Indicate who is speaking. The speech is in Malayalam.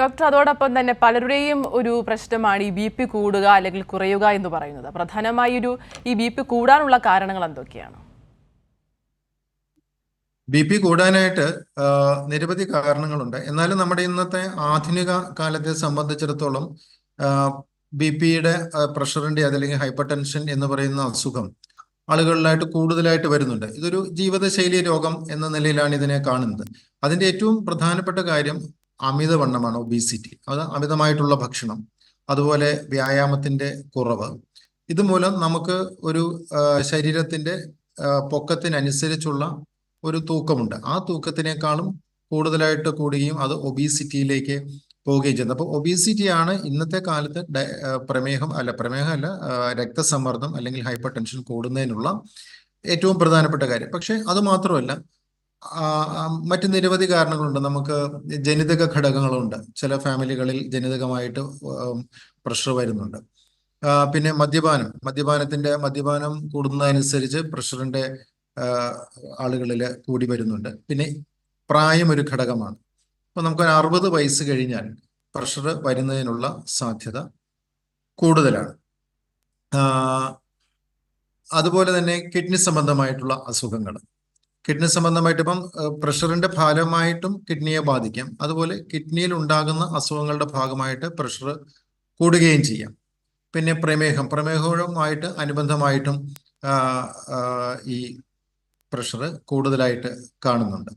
Speaker 1: ഡോക്ടർ, അതോടൊപ്പം തന്നെ പലരുടെയും ഒരു പ്രശ്നമാണ് ഈ ബി പി കൂടുക അല്ലെങ്കിൽ കുറയുക എന്ന് പറയുന്നത്. പ്രധാനമായി ഈ ബി പി കൂടാനുള്ള കാരണങ്ങൾ എന്തൊക്കെയാണ്?
Speaker 2: ബി പി കൂടാനായിട്ട് നിരവധി കാരണങ്ങളുണ്ട്. എന്നാലും നമ്മുടെ ഇന്നത്തെ ആധുനിക കാലത്തെ സംബന്ധിച്ചിടത്തോളം ബി പിയുടെ പ്രഷറിന്റെ അതല്ലെങ്കിൽ ഹൈപ്പർ ടെൻഷൻ എന്ന് പറയുന്ന അസുഖം ആളുകളിലായിട്ട് കൂടുതലായിട്ട് വരുന്നുണ്ട്. ഇതൊരു ജീവിതശൈലി രോഗം എന്ന നിലയിലാണ് ഇതിനെ കാണുന്നത്. അതിന്റെ ഏറ്റവും പ്രധാനപ്പെട്ട കാര്യം അമിതവണ്ണമാണ്, ഒബീസിറ്റി. അത് അമിതമായിട്ടുള്ള ഭക്ഷണം, അതുപോലെ വ്യായാമത്തിന്റെ കുറവ്. ഇതുമൂലം നമുക്ക് ഒരു ശരീരത്തിന്റെ പൊക്കത്തിനനുസരിച്ചുള്ള ഒരു തൂക്കമുണ്ട്. ആ തൂക്കത്തിനേക്കാളും കൂടുതലായിട്ട് കൂടുകയും അത് ഒബീസിറ്റിയിലേക്ക് പോവുകയും ചെയ്യുന്നത്. അപ്പോൾ ഒബീസിറ്റിയാണ് ഇന്നത്തെ കാലത്ത് പ്രമേഹം അല്ല രക്തസമ്മർദ്ദം അല്ലെങ്കിൽ ഹൈപ്പർ ടെൻഷൻ കൂടുന്നതിനുള്ള ഏറ്റവും പ്രധാനപ്പെട്ട കാര്യം. പക്ഷെ അത് മാത്രമല്ല, മറ്റ് നിരവധി കാരണങ്ങളുണ്ട്. നമുക്ക് ജനിതക ഘടകങ്ങളുണ്ട്. ചില ഫാമിലികളിൽ ജനിതകമായിട്ട് പ്രഷർ വരുന്നുണ്ട്. പിന്നെ മദ്യപാനം കൂടുന്നതനുസരിച്ച് പ്രഷറിന്റെ ആളുകളിൽ കൂടി വരുന്നുണ്ട്. പിന്നെ പ്രായം ഒരു ഘടകമാണ്. അപ്പൊ നമുക്കൊരു 60 വയസ്സ് കഴിഞ്ഞാൽ പ്രഷർ വരുന്നതിനുള്ള സാധ്യത കൂടുതലാണ്. അതുപോലെ തന്നെ കിഡ്നി സംബന്ധമായിട്ടുള്ള അസുഖങ്ങൾ. കിഡ്നി സംബന്ധമായിട്ട് ഇപ്പം പ്രഷറിന്റെ ഫലമായിട്ടും കിഡ്നിയെ ബാധിക്കാം. അതുപോലെ കിഡ്നിയിൽ ഉണ്ടാകുന്ന അസുഖങ്ങളുടെ ഭാഗമായിട്ട് പ്രഷർ കൂടുകയും ചെയ്യാം. പിന്നെ പ്രമേഹവുമായിട്ട് അനുബന്ധമായിട്ടും ഈ പ്രഷർ കൂടുതലായിട്ട് കാണുന്നുണ്ട്.